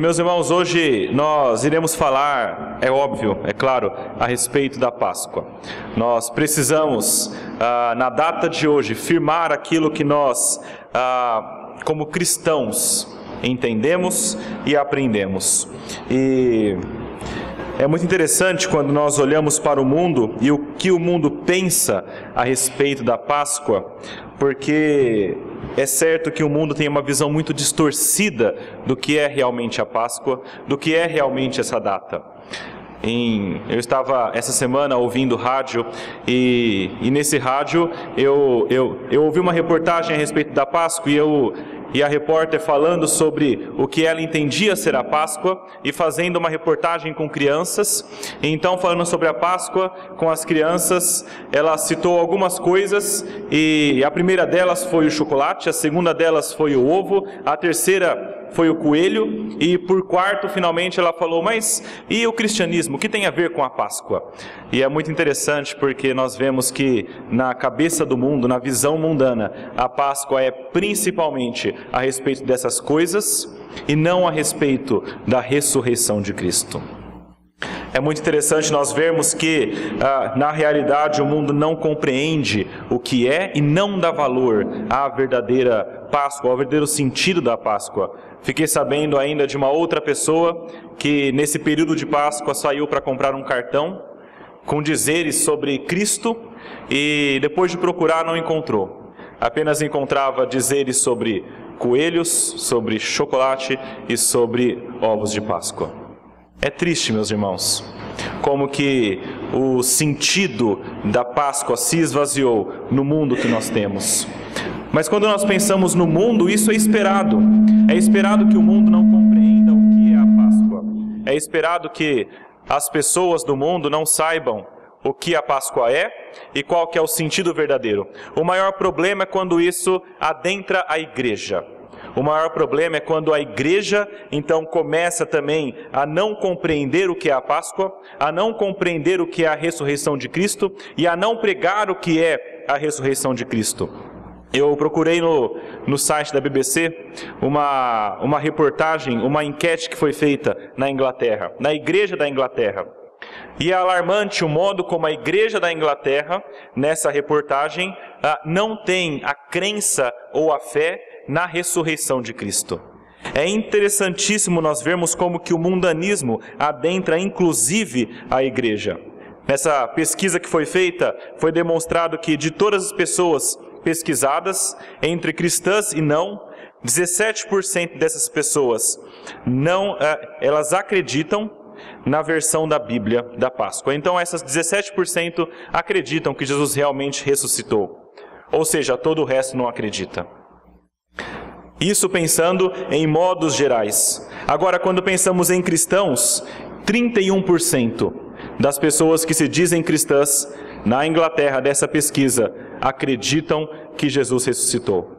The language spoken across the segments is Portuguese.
meus irmãos, hoje nós iremos falar, é óbvio, é claro, a respeito da Páscoa. Nós precisamos, na data de hoje, firmar aquilo que nós, como cristãos, entendemos e aprendemos. E é muito interessante quando nós olhamos para o mundo e o que o mundo pensa a respeito da Páscoa, porque é certo que o mundo tem uma visão muito distorcida do que é realmente a Páscoa, do que é realmente essa data. Eu estava essa semana ouvindo rádio e nesse rádio eu ouvi uma reportagem a respeito da Páscoa e a repórter falando sobre o que ela entendia ser a Páscoa e fazendo uma reportagem com crianças. Então, falando sobre a Páscoa com as crianças, ela citou algumas coisas e a primeira delas foi o chocolate, a segunda delas foi o ovo, a terceira foi o coelho e por quarto, finalmente, ela falou, mas e o cristianismo? O que tem a ver com a Páscoa? E é muito interessante porque nós vemos que na cabeça do mundo, na visão mundana, a Páscoa é principalmente a respeito dessas coisas e não a respeito da ressurreição de Cristo. É muito interessante nós vermos que, na realidade, o mundo não compreende o que é e não dá valor à verdadeira Páscoa, ao verdadeiro sentido da Páscoa. Fiquei sabendo ainda de uma outra pessoa que, nesse período de Páscoa, saiu para comprar um cartão com dizeres sobre Cristo e, depois de procurar, não encontrou. Apenas encontrava dizeres sobre coelhos, sobre chocolate e sobre ovos de Páscoa. É triste, meus irmãos, como que o sentido da Páscoa se esvaziou no mundo que nós temos. Mas quando nós pensamos no mundo, isso é esperado. É esperado que o mundo não compreenda o que é a Páscoa. É esperado que as pessoas do mundo não saibam o que a Páscoa é e qual que é o sentido verdadeiro. O maior problema é quando isso adentra a igreja. O maior problema é quando a igreja, então, começa também a não compreender o que é a Páscoa, a não compreender o que é a ressurreição de Cristo e a não pregar o que é a ressurreição de Cristo. Eu procurei no site da BBC uma reportagem, uma enquete que foi feita na Inglaterra, na igreja da Inglaterra. E é alarmante o modo como a igreja da Inglaterra, nessa reportagem, não tem a crença ou a fé na ressurreição de Cristo. É interessantíssimo nós vermos como que o mundanismo adentra inclusive a igreja. Nessa pesquisa que foi feita, foi demonstrado que de todas as pessoas pesquisadas, entre cristãs e não, 17% dessas pessoas elas acreditam na versão da Bíblia da Páscoa. Então essas 17% acreditam que Jesus realmente ressuscitou. Ou seja, todo o resto não acredita. Isso pensando em modos gerais. Agora, quando pensamos em cristãos, 31% das pessoas que se dizem cristãs na Inglaterra, dessa pesquisa, acreditam que Jesus ressuscitou.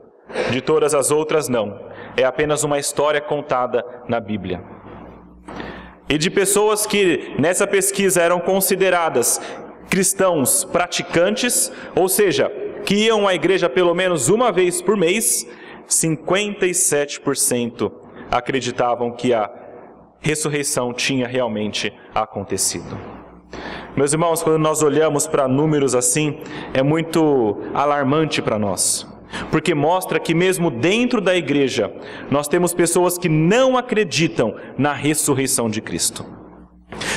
De todas as outras, não. É apenas uma história contada na Bíblia. E de pessoas que nessa pesquisa eram consideradas cristãos praticantes, ou seja, que iam à igreja pelo menos uma vez por mês, 57% acreditavam que a ressurreição tinha realmente acontecido. Meus irmãos, quando nós olhamos para números assim, é muito alarmante para nós, porque mostra que mesmo dentro da igreja, nós temos pessoas que não acreditam na ressurreição de Cristo.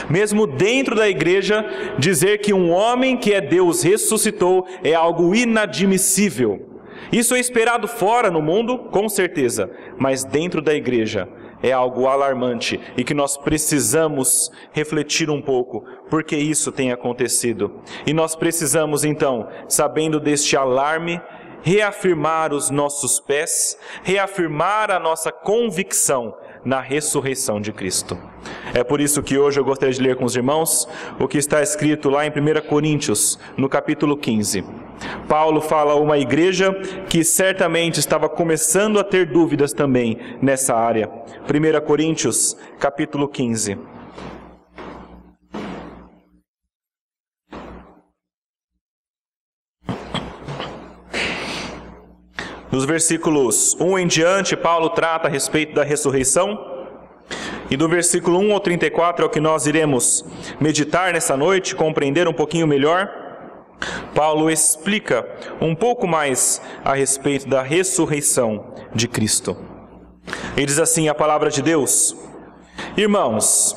Mesmo dentro da igreja, dizer que um homem que é Deus ressuscitou é algo inadmissível. Isso é esperado fora no mundo, com certeza, mas dentro da igreja é algo alarmante e que nós precisamos refletir um pouco, porque isso tem acontecido. E nós precisamos então, sabendo deste alarme, reafirmar os nossos pés, reafirmar a nossa convicção na ressurreição de Cristo. É por isso que hoje eu gostaria de ler com os irmãos o que está escrito lá em 1 Coríntios, no capítulo 15. Paulo fala a uma igreja que certamente estava começando a ter dúvidas também nessa área. 1 Coríntios, capítulo 15. Nos versículos 1 em diante, Paulo trata a respeito da ressurreição. E do versículo 1 ao 34 é o que nós iremos meditar nessa noite, compreender um pouquinho melhor. Paulo explica um pouco mais a respeito da ressurreição de Cristo. Ele diz assim a palavra de Deus: Irmãos,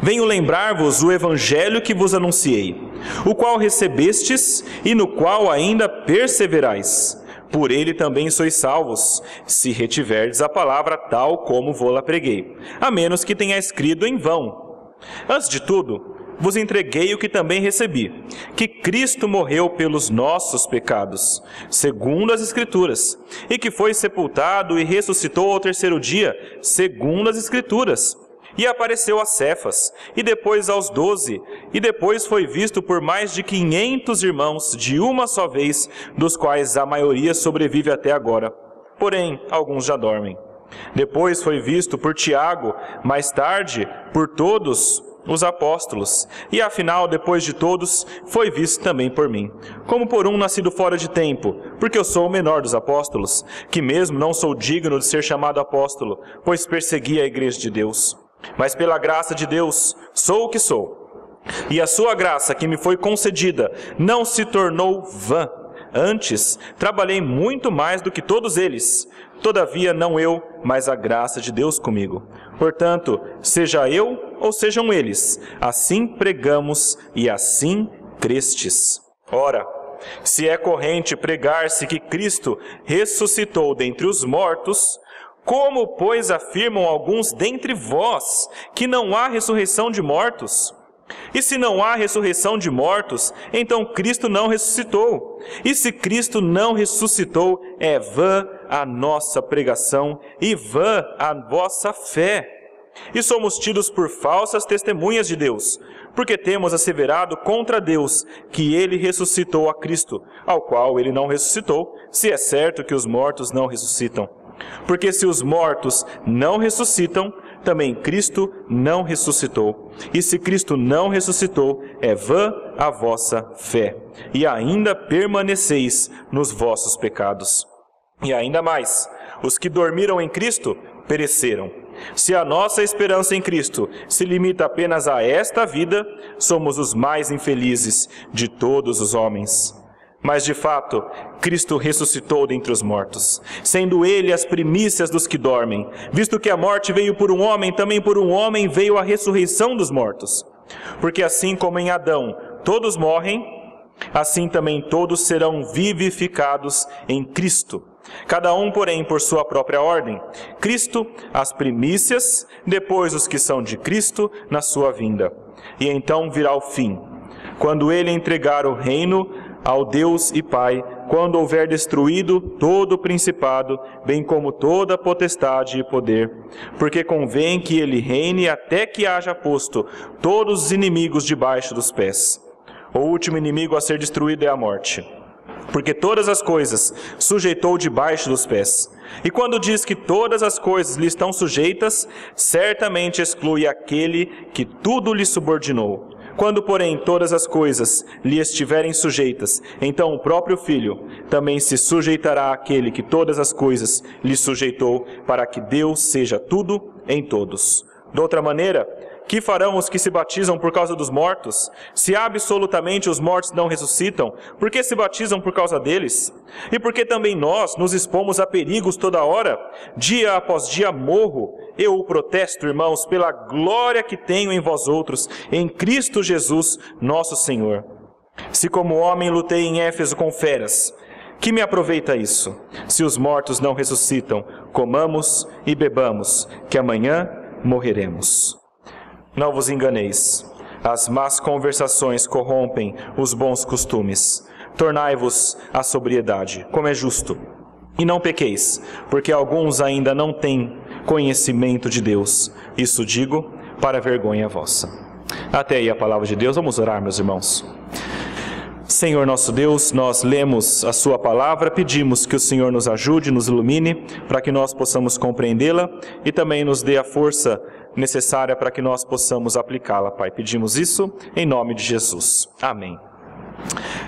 venho lembrar-vos o evangelho que vos anunciei, o qual recebestes e no qual ainda perseverais. Por ele também sois salvos, se retiverdes a palavra tal como vou-la preguei, a menos que tenha escrito em vão. Antes de tudo, vos entreguei o que também recebi, que Cristo morreu pelos nossos pecados, segundo as Escrituras, e que foi sepultado e ressuscitou ao terceiro dia, segundo as Escrituras. E apareceu a Cefas, e depois aos 12, e depois foi visto por mais de 500 irmãos, de uma só vez, dos quais a maioria sobrevive até agora. Porém, alguns já dormem. Depois foi visto por Tiago, mais tarde, por todos os apóstolos, e afinal, depois de todos, foi visto também por mim, como por um nascido fora de tempo, porque eu sou o menor dos apóstolos, que mesmo não sou digno de ser chamado apóstolo, pois persegui a igreja de Deus. Mas pela graça de Deus, sou o que sou. E a sua graça que me foi concedida não se tornou vã. Antes, trabalhei muito mais do que todos eles. Todavia, não eu, mas a graça de Deus comigo. Portanto, seja eu ou sejam eles, assim pregamos e assim crestes. Ora, se é corrente pregar-se que Cristo ressuscitou dentre os mortos, como, pois, afirmam alguns dentre vós que não há ressurreição de mortos? E se não há ressurreição de mortos, então Cristo não ressuscitou. E se Cristo não ressuscitou, é vã a nossa pregação e vã a vossa fé. E somos tidos por falsas testemunhas de Deus, porque temos asseverado contra Deus que ele ressuscitou a Cristo, ao qual ele não ressuscitou, se é certo que os mortos não ressuscitam. Porque se os mortos não ressuscitam, também Cristo não ressuscitou. E se Cristo não ressuscitou, é vã a vossa fé, e ainda permaneceis nos vossos pecados. E ainda mais, os que dormiram em Cristo pereceram. Se a nossa esperança em Cristo se limita apenas a esta vida, somos os mais infelizes de todos os homens. Mas, de fato, Cristo ressuscitou dentre os mortos, sendo Ele as primícias dos que dormem. Visto que a morte veio por um homem, também por um homem veio a ressurreição dos mortos. Porque assim como em Adão todos morrem, assim também todos serão vivificados em Cristo. Cada um, porém, por sua própria ordem. Cristo, as primícias, depois os que são de Cristo na sua vinda. E então virá o fim, quando Ele entregar o reino ao Deus e Pai, quando houver destruído todo o principado, bem como toda a potestade e poder, porque convém que ele reine até que haja posto todos os inimigos debaixo dos pés. O último inimigo a ser destruído é a morte, porque todas as coisas sujeitou debaixo dos pés. E quando diz que todas as coisas lhe estão sujeitas, certamente exclui aquele que tudo lhe subordinou. Quando, porém, todas as coisas lhe estiverem sujeitas, então o próprio Filho também se sujeitará àquele que todas as coisas lhe sujeitou, para que Deus seja tudo em todos. De outra maneira, que farão os que se batizam por causa dos mortos? Se absolutamente os mortos não ressuscitam, por que se batizam por causa deles? E por que também nós nos expomos a perigos toda hora? Dia após dia morro. Eu o protesto, irmãos, pela glória que tenho em vós outros, em Cristo Jesus, nosso Senhor. Se como homem lutei em Éfeso com feras, que me aproveita isso? Se os mortos não ressuscitam, comamos e bebamos, que amanhã morreremos. Não vos enganeis, as más conversações corrompem os bons costumes. Tornai-vos à sobriedade, como é justo. E não pequeis, porque alguns ainda não têm conhecimento de Deus. Isso digo para vergonha vossa. Até aí a palavra de Deus. Vamos orar, meus irmãos. Senhor nosso Deus, nós lemos a sua palavra, pedimos que o Senhor nos ajude, nos ilumine, para que nós possamos compreendê-la e também nos dê a força necessária para que nós possamos aplicá-la, Pai. Pedimos isso em nome de Jesus. Amém.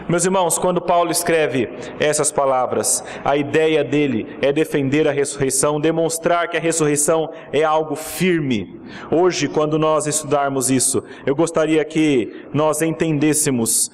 Meus irmãos, quando Paulo escreve essas palavras, a ideia dele é defender a ressurreição, demonstrar que a ressurreição é algo firme. Hoje, quando nós estudarmos isso, eu gostaria que nós entendêssemos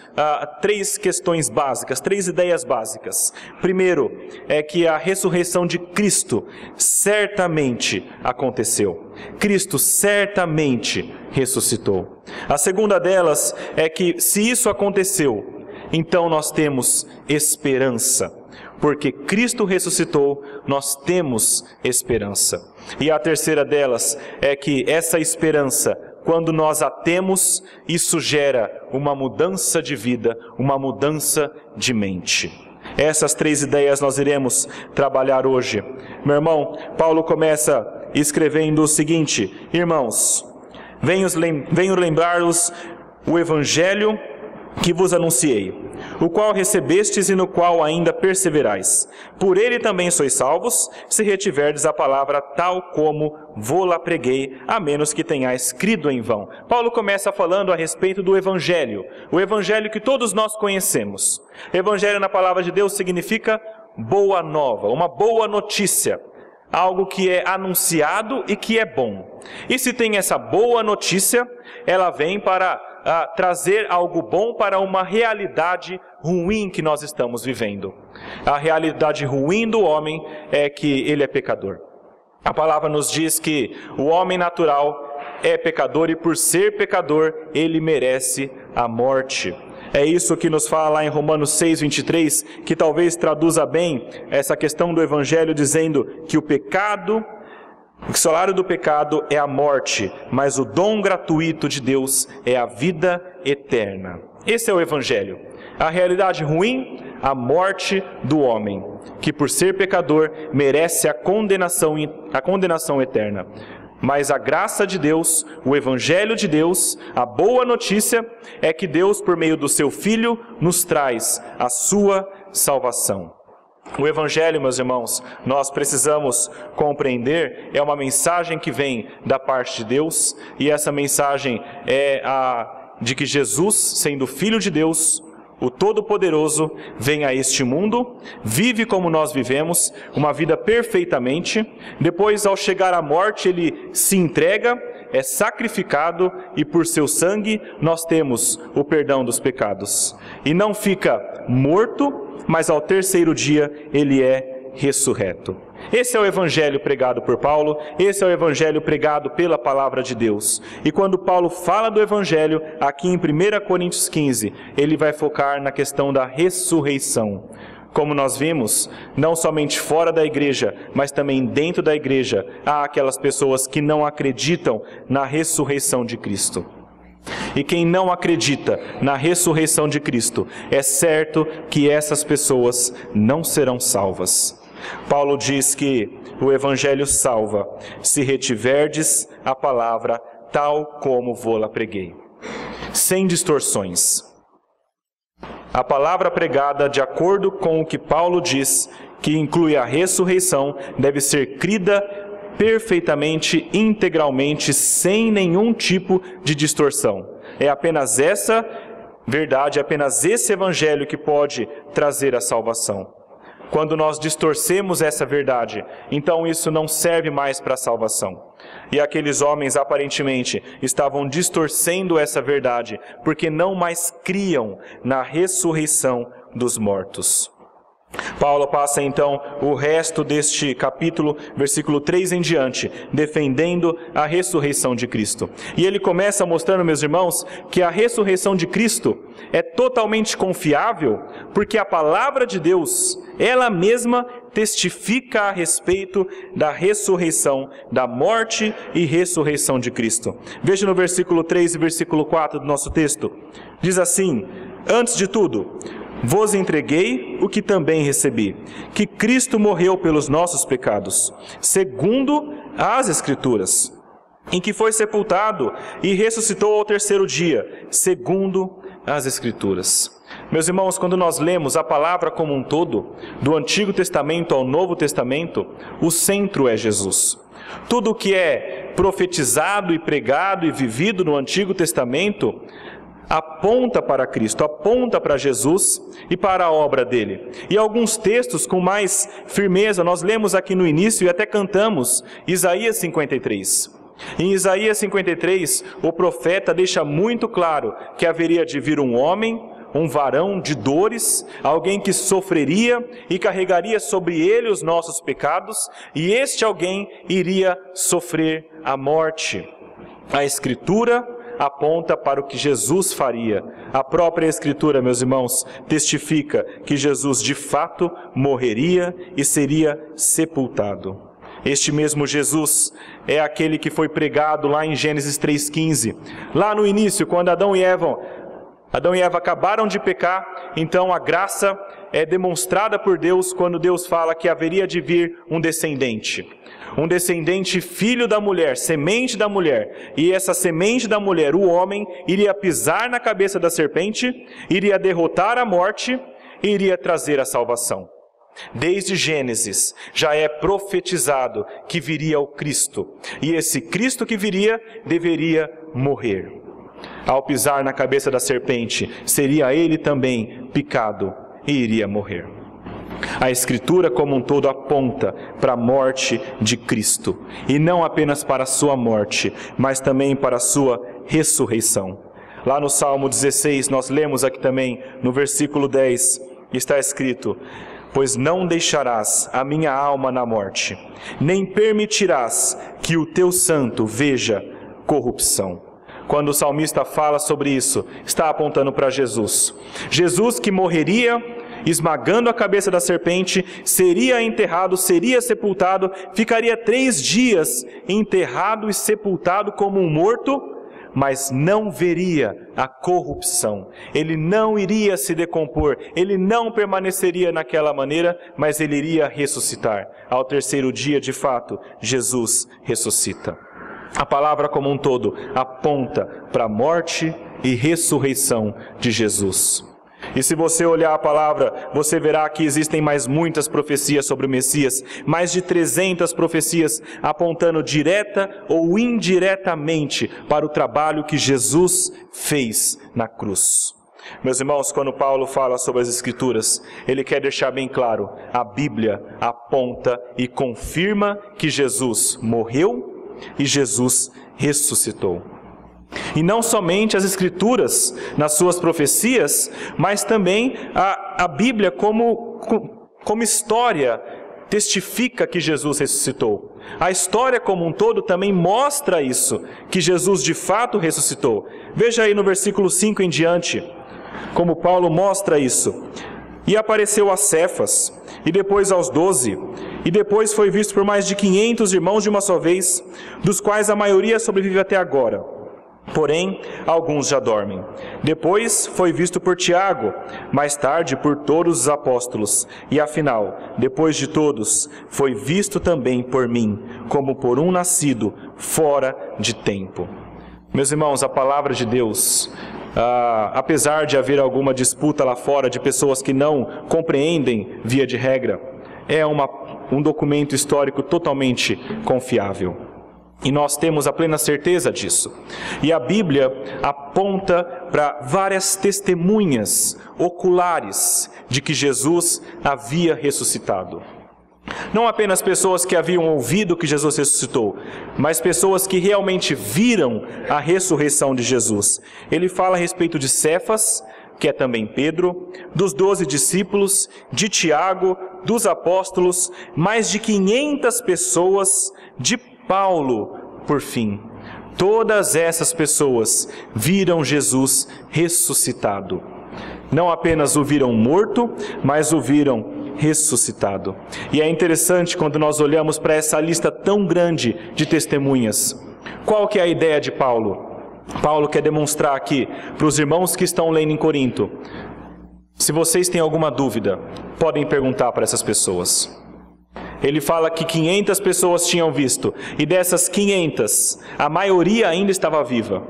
três questões básicas, três ideias básicas. Primeiro, é que a ressurreição de Cristo certamente aconteceu. Cristo certamente ressuscitou. A segunda delas é que, se isso aconteceu, então nós temos esperança. Porque Cristo ressuscitou, nós temos esperança. E a terceira delas é que essa esperança, quando nós a temos, isso gera uma mudança de vida, uma mudança de mente. Essas três ideias nós iremos trabalhar hoje. Meu irmão, Paulo começa escrevendo o seguinte: irmãos, venho lembrar-vos o evangelho que vos anunciei, o qual recebestes e no qual ainda perseverais. Por ele também sois salvos, se retiverdes a palavra tal como vô-la preguei, a menos que tenhais crido em vão. Paulo começa falando a respeito do evangelho, o evangelho que todos nós conhecemos. Evangelho na palavra de Deus significa boa nova, uma boa notícia, algo que é anunciado e que é bom. E se tem essa boa notícia, ela vem para trazer algo bom para uma realidade ruim que nós estamos vivendo. A realidade ruim do homem é que ele é pecador. A palavra nos diz que o homem natural é pecador e por ser pecador, ele merece a morte. É isso que nos fala lá em Romanos 6:23, que talvez traduza bem essa questão do evangelho, dizendo que o salário do pecado é a morte, mas o dom gratuito de Deus é a vida eterna. Esse é o evangelho. A realidade ruim, a morte do homem, que por ser pecador merece a condenação eterna. Mas a graça de Deus, o evangelho de Deus, a boa notícia é que Deus, por meio do seu Filho, nos traz a sua salvação. O evangelho, meus irmãos, nós precisamos compreender, é uma mensagem que vem da parte de Deus, e essa mensagem é a de que Jesus, sendo Filho de Deus, o Todo-Poderoso, vem a este mundo, vive como nós vivemos, uma vida perfeitamente. Depois, ao chegar à morte, ele se entrega, é sacrificado e por seu sangue nós temos o perdão dos pecados. E não fica morto, mas ao terceiro dia ele é ressurreto. Esse é o evangelho pregado por Paulo, esse é o evangelho pregado pela palavra de Deus. E quando Paulo fala do evangelho, aqui em 1 Coríntios 15, ele vai focar na questão da ressurreição. Como nós vimos, não somente fora da igreja, mas também dentro da igreja, há aquelas pessoas que não acreditam na ressurreição de Cristo. E quem não acredita na ressurreição de Cristo, é certo que essas pessoas não serão salvas. Paulo diz que o evangelho salva, se retiverdes a palavra tal como vô-la preguei. Sem distorções. A palavra pregada, de acordo com o que Paulo diz, que inclui a ressurreição, deve ser crida perfeitamente, integralmente, sem nenhum tipo de distorção. É apenas essa verdade, apenas esse evangelho que pode trazer a salvação. Quando nós distorcemos essa verdade, então isso não serve mais para a salvação. E aqueles homens aparentemente estavam distorcendo essa verdade, porque não mais criam na ressurreição dos mortos. Paulo passa então o resto deste capítulo, versículo 3 em diante, defendendo a ressurreição de Cristo. E ele começa mostrando, meus irmãos, que a ressurreição de Cristo é totalmente confiável, porque a palavra de Deus, ela mesma testifica a respeito da ressurreição, da morte e ressurreição de Cristo. Veja no versículo 3 e versículo 4 do nosso texto. Diz assim: antes de tudo, vos entreguei o que também recebi, que Cristo morreu pelos nossos pecados, segundo as Escrituras, em que foi sepultado e ressuscitou ao terceiro dia, segundo as Escrituras. Meus irmãos, quando nós lemos a palavra como um todo, do Antigo Testamento ao Novo Testamento, o centro é Jesus. Tudo o que é profetizado e pregado e vivido no Antigo Testamento aponta para Cristo, aponta para Jesus e para a obra dele. E alguns textos com mais firmeza, nós lemos aqui no início e até cantamos Isaías 53. Em Isaías 53, o profeta deixa muito claro que haveria de vir um homem, um varão de dores, alguém que sofreria e carregaria sobre ele os nossos pecados, e este alguém iria sofrer a morte. A Escritura aponta para o que Jesus faria. A própria Escritura, meus irmãos, testifica que Jesus de fato morreria e seria sepultado. Este mesmo Jesus é aquele que foi pregado lá em Gênesis 3,15. Lá no início, quando Adão e Eva acabaram de pecar, então a graça é demonstrada por Deus quando Deus fala que haveria de vir um descendente filho da mulher, semente da mulher, e essa semente da mulher, o homem, iria pisar na cabeça da serpente, iria derrotar a morte e iria trazer a salvação. Desde Gênesis já é profetizado que viria o Cristo, e esse Cristo que viria deveria morrer. Ao pisar na cabeça da serpente, seria ele também picado e iria morrer. A Escritura como um todo aponta para a morte de Cristo, e não apenas para a sua morte, mas também para a sua ressurreição. Lá no Salmo 16, nós lemos aqui também, no versículo 10, está escrito: pois não deixarás a minha alma na morte, nem permitirás que o teu santo veja corrupção. Quando o salmista fala sobre isso, está apontando para Jesus. Jesus que morreria esmagando a cabeça da serpente, seria enterrado, seria sepultado, ficaria 3 dias enterrado e sepultado como um morto, mas não veria a corrupção. Ele não iria se decompor, ele não permaneceria naquela maneira, mas ele iria ressuscitar. Ao 3º dia, de fato, Jesus ressuscita. A palavra como um todo aponta para a morte e ressurreição de Jesus. E se você olhar a palavra, você verá que existem mais muitas profecias sobre o Messias, mais de 300 profecias apontando direta ou indiretamente para o trabalho que Jesus fez na cruz. Meus irmãos, quando Paulo fala sobre as Escrituras, ele quer deixar bem claro: a Bíblia aponta e confirma que Jesus morreu e Jesus ressuscitou. E não somente as Escrituras nas suas profecias, mas também a Bíblia como história testifica que Jesus ressuscitou. A história como um todo também mostra isso, que Jesus de fato ressuscitou. Veja aí no versículo 5 em diante, como Paulo mostra isso. E apareceu a Cefas, e depois aos 12, e depois foi visto por mais de 500 irmãos de uma só vez, dos quais a maioria sobrevive até agora. Porém, alguns já dormem. Depois foi visto por Tiago, mais tarde por todos os apóstolos. E afinal, depois de todos, foi visto também por mim, como por um nascido fora de tempo. Meus irmãos, a palavra de Deus, apesar de haver alguma disputa lá fora de pessoas que não compreendem via de regra, é um documento histórico totalmente confiável. E nós temos a plena certeza disso. E a Bíblia aponta para várias testemunhas oculares de que Jesus havia ressuscitado. Não apenas pessoas que haviam ouvido que Jesus ressuscitou, mas pessoas que realmente viram a ressurreição de Jesus. Ele fala a respeito de Cefas, que é também Pedro, dos 12 discípulos, de Tiago, dos apóstolos, mais de 500 pessoas, de Paulo, por fim. Todas essas pessoas viram Jesus ressuscitado. Não apenas o viram morto, mas o viram ressuscitado. E é interessante quando nós olhamos para essa lista tão grande de testemunhas. Qual que é a ideia de Paulo? Paulo quer demonstrar aqui para os irmãos que estão lendo em Corinto: se vocês têm alguma dúvida, podem perguntar para essas pessoas. Ele fala que 500 pessoas tinham visto, e dessas 500, a maioria ainda estava viva.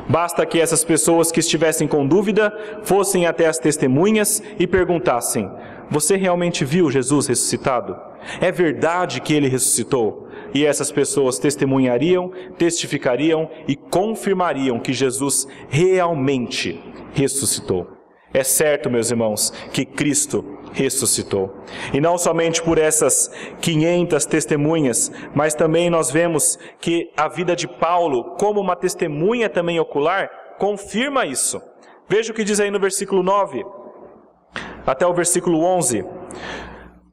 Basta que essas pessoas que estivessem com dúvida fossem até as testemunhas e perguntassem: você realmente viu Jesus ressuscitado? É verdade que ele ressuscitou? e essas pessoas testemunhariam, testificariam e confirmariam que Jesus realmente ressuscitou. É certo, meus irmãos, que Cristo ressuscitou. E não somente por essas 500 testemunhas, mas também nós vemos que a vida de Paulo, como uma testemunha também ocular, confirma isso. Veja o que diz aí no versículo 9, até o versículo 11.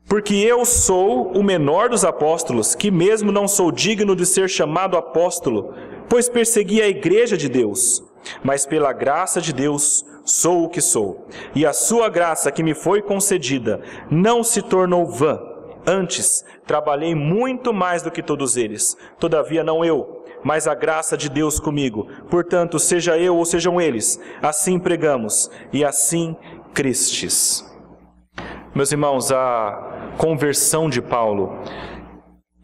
Porque eu sou o menor dos apóstolos, que mesmo não sou digno de ser chamado apóstolo, pois persegui a igreja de Deus. Mas pela graça de Deus sou o que sou. E a sua graça que me foi concedida não se tornou vã. Antes, trabalhei muito mais do que todos eles. Todavia não eu, mas a graça de Deus comigo. Portanto, seja eu ou sejam eles, assim pregamos e assim crestes. Meus irmãos, a conversão de Paulo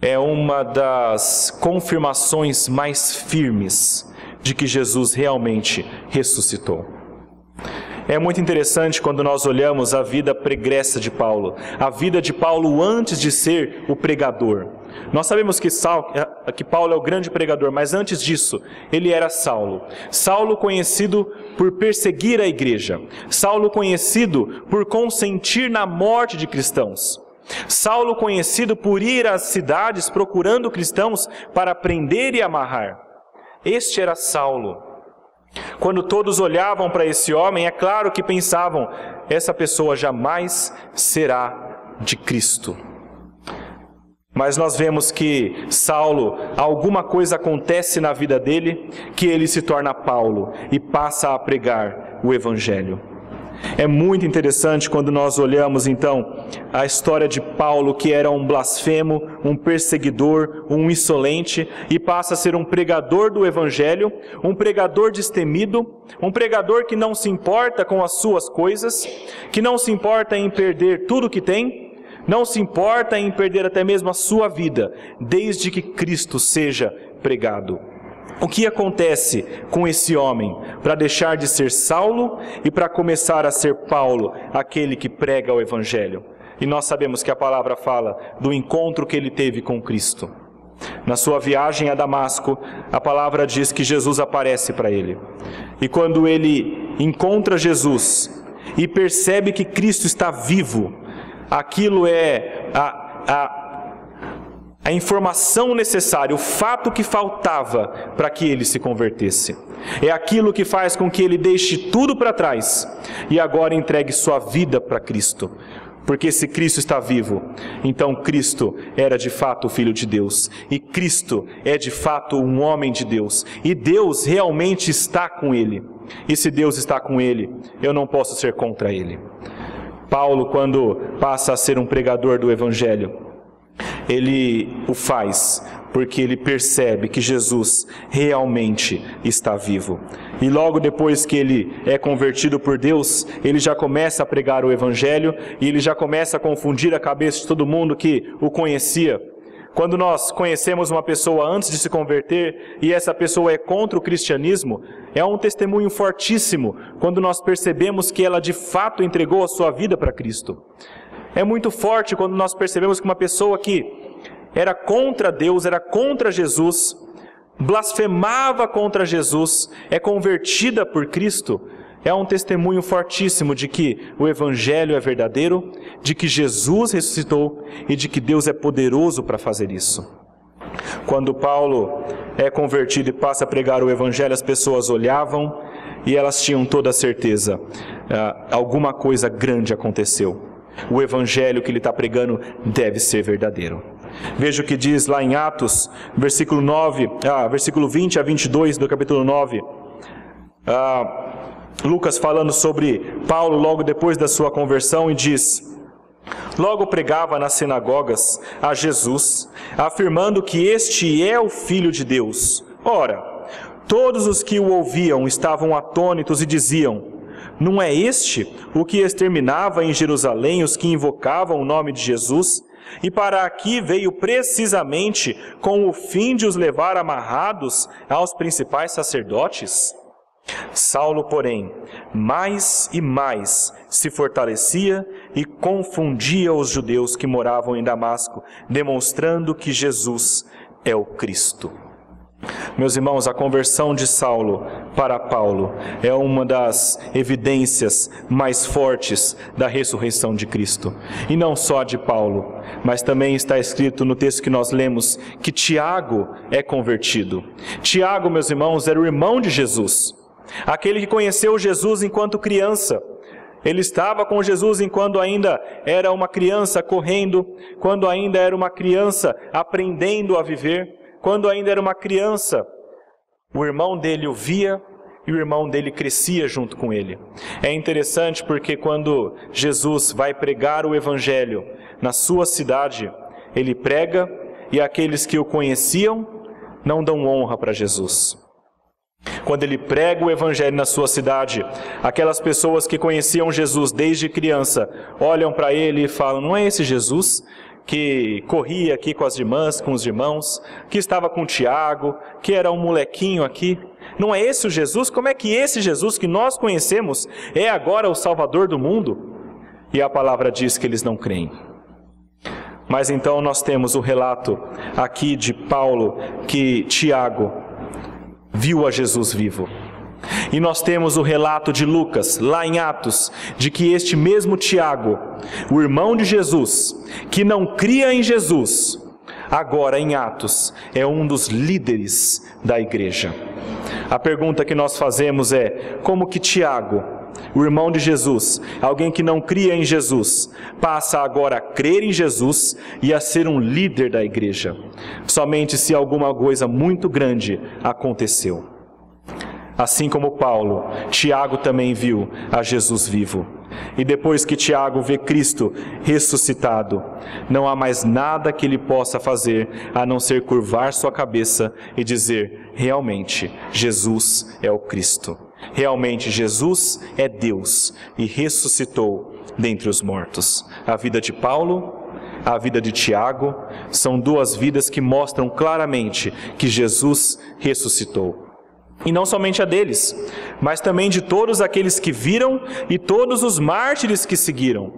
é uma das confirmações mais firmes de que Jesus realmente ressuscitou. É muito interessante quando nós olhamos a vida pregressa de Paulo, a vida de Paulo antes de ser o pregador. Nós sabemos que Paulo é o grande pregador, mas antes disso, ele era Saulo. Saulo conhecido por perseguir a igreja. Saulo conhecido por consentir na morte de cristãos. Saulo conhecido por ir às cidades procurando cristãos para prender e amarrar. Este era Saulo. Quando todos olhavam para esse homem, é claro que pensavam, essa pessoa jamais será de Cristo. Mas nós vemos que Saulo, alguma coisa acontece na vida dele, que ele se torna Paulo e passa a pregar o Evangelho. É muito interessante quando nós olhamos então a história de Paulo, que era um blasfemo, um perseguidor, um insolente, e passa a ser um pregador do Evangelho, um pregador destemido, um pregador que não se importa com as suas coisas, que não se importa em perder tudo que tem, não se importa em perder até mesmo a sua vida, desde que Cristo seja pregado. O que acontece com esse homem para deixar de ser Saulo e para começar a ser Paulo, aquele que prega o Evangelho? E nós sabemos que a palavra fala do encontro que ele teve com Cristo. Na sua viagem a Damasco, a palavra diz que Jesus aparece para ele. E quando ele encontra Jesus e percebe que Cristo está vivo, aquilo é a informação necessária, o fato que faltava para que ele se convertesse. É aquilo que faz com que ele deixe tudo para trás e agora entregue sua vida para Cristo. Porque se Cristo está vivo, então Cristo era de fato o Filho de Deus. E Cristo é de fato um homem de Deus. E Deus realmente está com ele. E se Deus está com ele, eu não posso ser contra ele. Paulo, quando passa a ser um pregador do Evangelho, ele o faz porque ele percebe que Jesus realmente está vivo. E logo depois que ele é convertido por Deus, ele já começa a pregar o Evangelho e ele já começa a confundir a cabeça de todo mundo que o conhecia. Quando nós conhecemos uma pessoa antes de se converter e essa pessoa é contra o cristianismo, é um testemunho fortíssimo quando nós percebemos que ela de fato entregou a sua vida para Cristo. É muito forte quando nós percebemos que uma pessoa que era contra Deus, era contra Jesus, blasfemava contra Jesus, é convertida por Cristo. É um testemunho fortíssimo de que o Evangelho é verdadeiro, de que Jesus ressuscitou e de que Deus é poderoso para fazer isso. Quando Paulo é convertido e passa a pregar o Evangelho, as pessoas olhavam e elas tinham toda a certeza, alguma coisa grande aconteceu. O Evangelho que ele está pregando deve ser verdadeiro. Veja o que diz lá em Atos, versículo 20 a 22 do capítulo 9. Lucas falando sobre Paulo logo depois da sua conversão e diz: logo pregava nas sinagogas a Jesus, afirmando que este é o Filho de Deus. Ora, todos os que o ouviam estavam atônitos e diziam: não é este o que exterminava em Jerusalém os que invocavam o nome de Jesus? E para aqui veio precisamente com o fim de os levar amarrados aos principais sacerdotes? Saulo, porém, mais e mais se fortalecia e confundia os judeus que moravam em Damasco, demonstrando que Jesus é o Cristo. Meus irmãos, a conversão de Saulo para Paulo é uma das evidências mais fortes da ressurreição de Cristo. E não só de Paulo, mas também está escrito no texto que nós lemos que Tiago é convertido. Tiago, meus irmãos, era o irmão de Jesus, aquele que conheceu Jesus enquanto criança. Ele estava com Jesus enquanto ainda era uma criança correndo, quando ainda era uma criança aprendendo a viver. Quando ainda era uma criança, o irmão dele o via e o irmão dele crescia junto com ele. É interessante porque quando Jesus vai pregar o Evangelho na sua cidade, ele prega e aqueles que o conheciam não dão honra para Jesus. Quando ele prega o Evangelho na sua cidade, aquelas pessoas que conheciam Jesus desde criança olham para ele e falam: não é esse Jesus que corria aqui com as irmãs, com os irmãos, que estava com Tiago, que era um molequinho aqui? Não é esse o Jesus? Como é que esse Jesus que nós conhecemos é agora o Salvador do mundo? E a palavra diz que eles não creem. Mas então nós temos o relato aqui de Paulo que Tiago viu a Jesus vivo. E nós temos o relato de Lucas, lá em Atos, de que este mesmo Tiago, o irmão de Jesus, que não cria em Jesus, agora em Atos, é um dos líderes da igreja. A pergunta que nós fazemos é: como que Tiago, o irmão de Jesus, alguém que não cria em Jesus, passa agora a crer em Jesus e a ser um líder da igreja? Somente se alguma coisa muito grande aconteceu. Assim como Paulo, Tiago também viu a Jesus vivo. E depois que Tiago vê Cristo ressuscitado, não há mais nada que ele possa fazer a não ser curvar sua cabeça e dizer: realmente, Jesus é o Cristo. Realmente, Jesus é Deus e ressuscitou dentre os mortos. A vida de Paulo, a vida de Tiago, são duas vidas que mostram claramente que Jesus ressuscitou. E não somente a deles, mas também de todos aqueles que viram e todos os mártires que seguiram.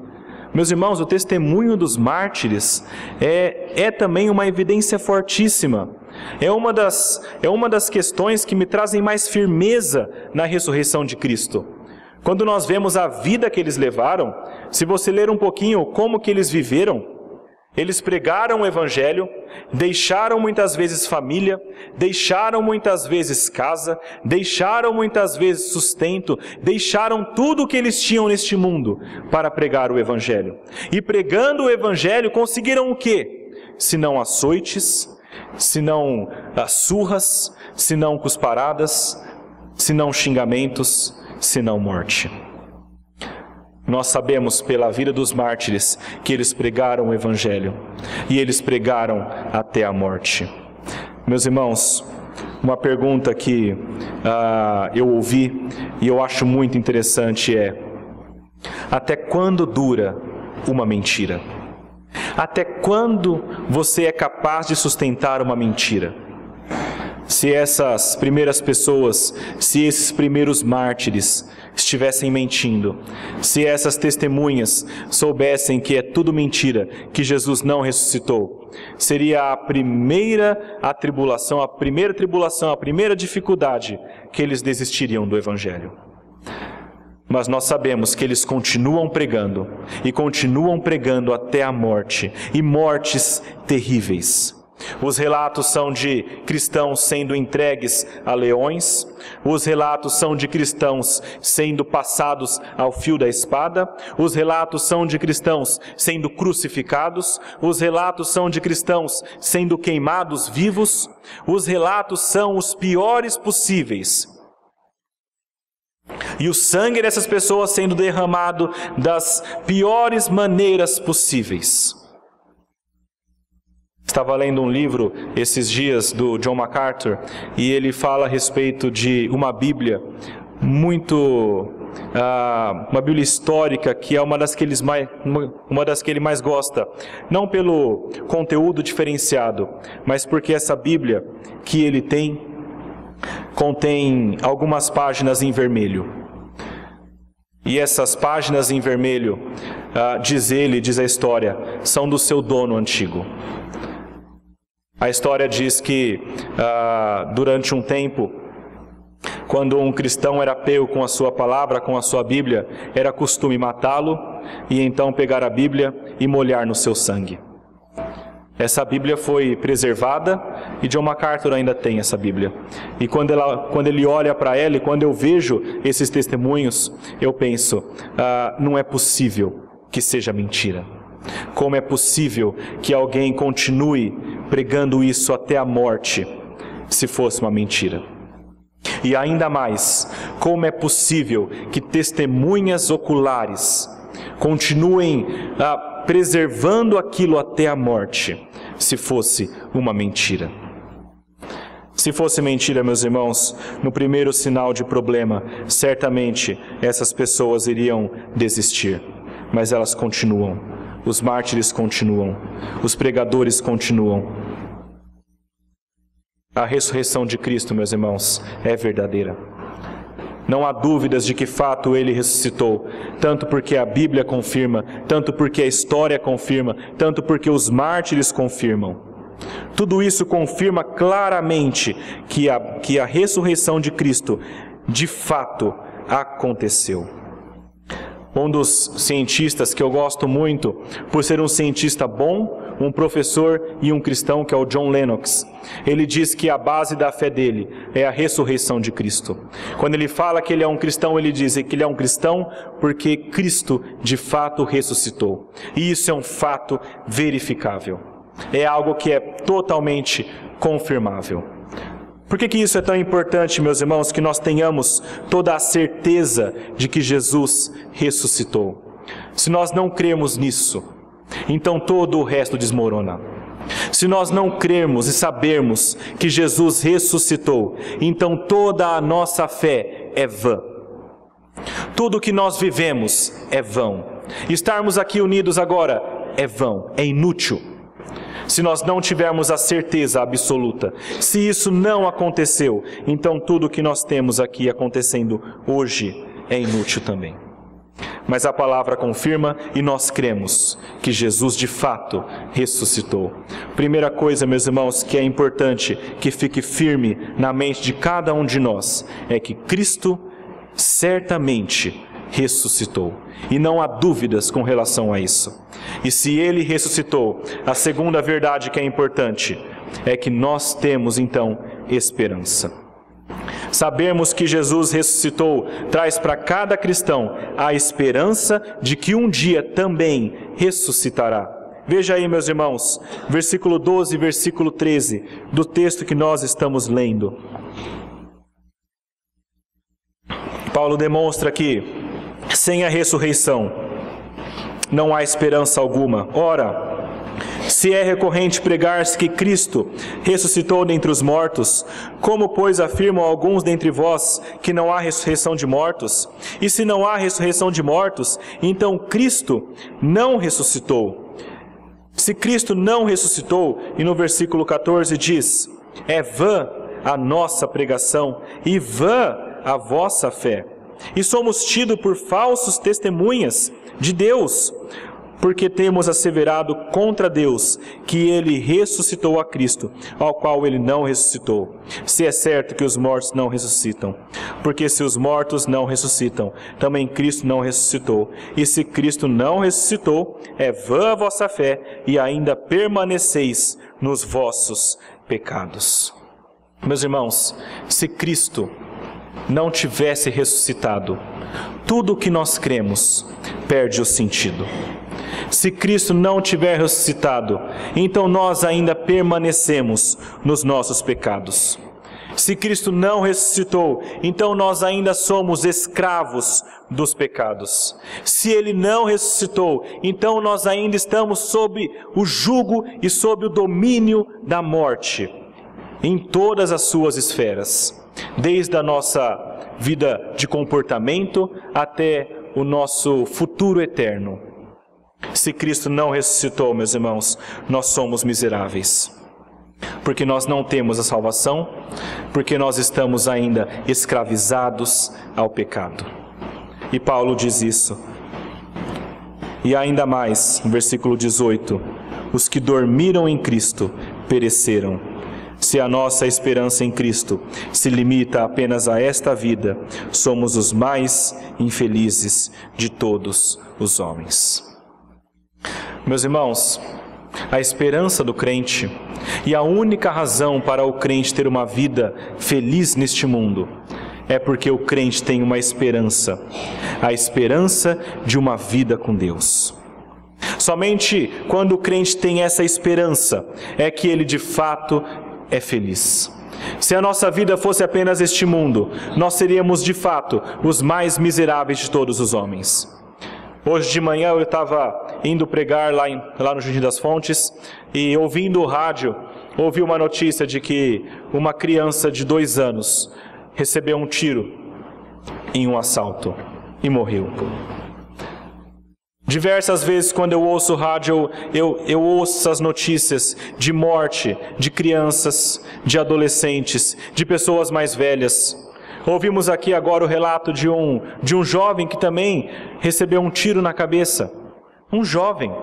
Meus irmãos, o testemunho dos mártires é também uma evidência fortíssima. É uma das questões que me trazem mais firmeza na ressurreição de Cristo. Quando nós vemos a vida que eles levaram, se você ler um pouquinho como que eles viveram, eles pregaram o Evangelho, deixaram muitas vezes família, deixaram muitas vezes casa, deixaram muitas vezes sustento, deixaram tudo o que eles tinham neste mundo para pregar o Evangelho. E pregando o Evangelho conseguiram o quê? Senão açoites, senão surras, senão cusparadas, senão xingamentos, senão morte. Nós sabemos pela vida dos mártires que eles pregaram o Evangelho e eles pregaram até a morte. Meus irmãos, uma pergunta que eu ouvi e eu acho muito interessante é: até quando dura uma mentira? Até quando você é capaz de sustentar uma mentira? Se essas primeiras pessoas, se esses primeiros mártires estivessem mentindo, se essas testemunhas soubessem que é tudo mentira, que Jesus não ressuscitou, seria a primeira tribulação, a primeira dificuldade que eles desistiriam do Evangelho. Mas nós sabemos que eles continuam pregando, e continuam pregando até a morte, e mortes terríveis. Os relatos são de cristãos sendo entregues a leões, os relatos são de cristãos sendo passados ao fio da espada, os relatos são de cristãos sendo crucificados, os relatos são de cristãos sendo queimados vivos, os relatos são os piores possíveis. E o sangue dessas pessoas sendo derramado das piores maneiras possíveis. Estava lendo um livro esses dias do John MacArthur e ele fala a respeito de uma Bíblia uma Bíblia histórica que é uma das que ele mais gosta, não pelo conteúdo diferenciado, mas porque essa Bíblia que ele tem contém algumas páginas em vermelho. E essas páginas em vermelho, diz a história, são do seu dono antigo. A história diz que durante um tempo, quando um cristão era pego com a sua palavra, com a sua Bíblia, era costume matá-lo e então pegar a Bíblia e molhar no seu sangue. Essa Bíblia foi preservada e John MacArthur ainda tem essa Bíblia. E quando ele olha para ela e quando eu vejo esses testemunhos, eu penso, não é possível que seja mentira. Como é possível que alguém continue pregando isso até a morte, se fosse uma mentira? E ainda mais, como é possível que testemunhas oculares continuem preservando aquilo até a morte, se fosse uma mentira? Se fosse mentira, meus irmãos, no primeiro sinal de problema, certamente essas pessoas iriam desistir. Mas elas continuam, os mártires continuam, os pregadores continuam. A ressurreição de Cristo, meus irmãos, é verdadeira. Não há dúvidas de que fato Ele ressuscitou, tanto porque a Bíblia confirma, tanto porque a história confirma, tanto porque os mártires confirmam. Tudo isso confirma claramente que a ressurreição de Cristo, de fato, aconteceu. Um dos cientistas que eu gosto muito, por ser um cientista bom, um professor e um cristão, que é o John Lennox, ele diz que a base da fé dele é a ressurreição de Cristo. Quando ele fala que ele é um cristão, ele diz que ele é um cristão porque Cristo de fato ressuscitou. E isso é um fato verificável. É algo que é totalmente confirmável. Por que isso é tão importante, meus irmãos, que nós tenhamos toda a certeza de que Jesus ressuscitou? Se nós não cremos nisso, então todo o resto desmorona. Se nós não crermos e sabermos que Jesus ressuscitou, então toda a nossa fé é vã. Tudo que nós vivemos é vão. Estarmos aqui unidos agora é vão, é inútil. Se nós não tivermos a certeza absoluta, se isso não aconteceu, então tudo que nós temos aqui acontecendo hoje é inútil também. Mas a palavra confirma e nós cremos que Jesus de fato ressuscitou. Primeira coisa, meus irmãos, que é importante que fique firme na mente de cada um de nós, é que Cristo certamente ressuscitou. E não há dúvidas com relação a isso. E se Ele ressuscitou, a segunda verdade que é importante é que nós temos então esperança. Sabermos que Jesus ressuscitou traz para cada cristão a esperança de que um dia também ressuscitará. Veja aí, meus irmãos, versículo 12 e versículo 13 do texto que nós estamos lendo. Paulo demonstra que sem a ressurreição não há esperança alguma. Ora, se é recorrente pregar-se que Cristo ressuscitou dentre os mortos, como, pois, afirmam alguns dentre vós que não há ressurreição de mortos? E se não há ressurreição de mortos, então Cristo não ressuscitou. Se Cristo não ressuscitou, e no versículo 14 diz, é vã a nossa pregação e vã a vossa fé. E somos tidos por falsos testemunhas de Deus, porque temos asseverado contra Deus que Ele ressuscitou a Cristo, ao qual Ele não ressuscitou. Se é certo que os mortos não ressuscitam, porque se os mortos não ressuscitam, também Cristo não ressuscitou. E se Cristo não ressuscitou, é vã a vossa fé e ainda permaneceis nos vossos pecados. Meus irmãos, se Cristo não tivesse ressuscitado, tudo o que nós cremos perde o sentido. Se Cristo não tiver ressuscitado, então nós ainda permanecemos nos nossos pecados. Se Cristo não ressuscitou, então nós ainda somos escravos dos pecados. Se Ele não ressuscitou, então nós ainda estamos sob o jugo e sob o domínio da morte, em todas as suas esferas. Desde a nossa vida de comportamento até o nosso futuro eterno. Se Cristo não ressuscitou, meus irmãos, nós somos miseráveis. Porque nós não temos a salvação, porque nós estamos ainda escravizados ao pecado. E Paulo diz isso. E ainda mais, no versículo 18, os que dormiram em Cristo pereceram. Se a nossa esperança em Cristo se limita apenas a esta vida, somos os mais infelizes de todos os homens. Meus irmãos, a esperança do crente e a única razão para o crente ter uma vida feliz neste mundo é porque o crente tem uma esperança, a esperança de uma vida com Deus. Somente quando o crente tem essa esperança é que ele de fato é feliz. Se a nossa vida fosse apenas este mundo, nós seríamos de fato os mais miseráveis de todos os homens. Hoje de manhã eu estava indo pregar lá no Jardim das Fontes e ouvindo o rádio, ouvi uma notícia de que uma criança de 2 anos recebeu um tiro em um assalto e morreu. Diversas vezes quando eu ouço o rádio, eu ouço essas notícias de morte de crianças, de adolescentes, de pessoas mais velhas. Ouvimos aqui agora o relato de um jovem que também recebeu um tiro na cabeça. Um jovem.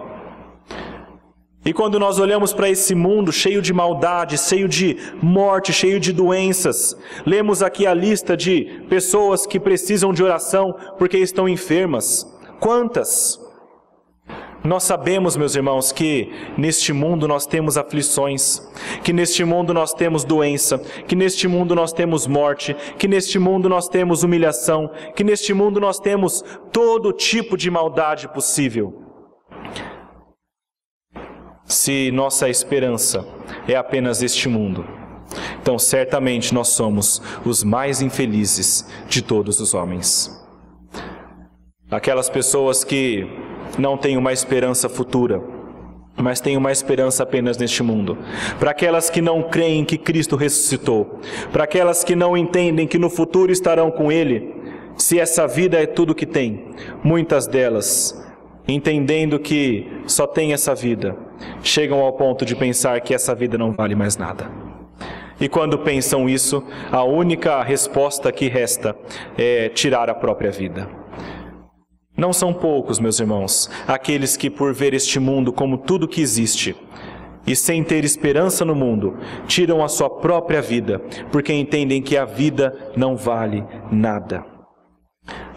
E quando nós olhamos para esse mundo cheio de maldade, cheio de morte, cheio de doenças, lemos aqui a lista de pessoas que precisam de oração porque estão enfermas. Quantas? Nós sabemos, meus irmãos, que neste mundo nós temos aflições, que neste mundo nós temos doença, que neste mundo nós temos morte, que neste mundo nós temos humilhação, que neste mundo nós temos todo tipo de maldade possível. Se nossa esperança é apenas este mundo, então certamente nós somos os mais infelizes de todos os homens. Aquelas pessoas que não têm uma esperança futura, mas têm uma esperança apenas neste mundo. Para aquelas que não creem que Cristo ressuscitou, para aquelas que não entendem que no futuro estarão com Ele, se essa vida é tudo que tem, muitas delas, entendendo que só tem essa vida, chegam ao ponto de pensar que essa vida não vale mais nada. E quando pensam isso, a única resposta que resta é tirar a própria vida. Não são poucos, meus irmãos, aqueles que por ver este mundo como tudo que existe e sem ter esperança no mundo, tiram a sua própria vida, porque entendem que a vida não vale nada.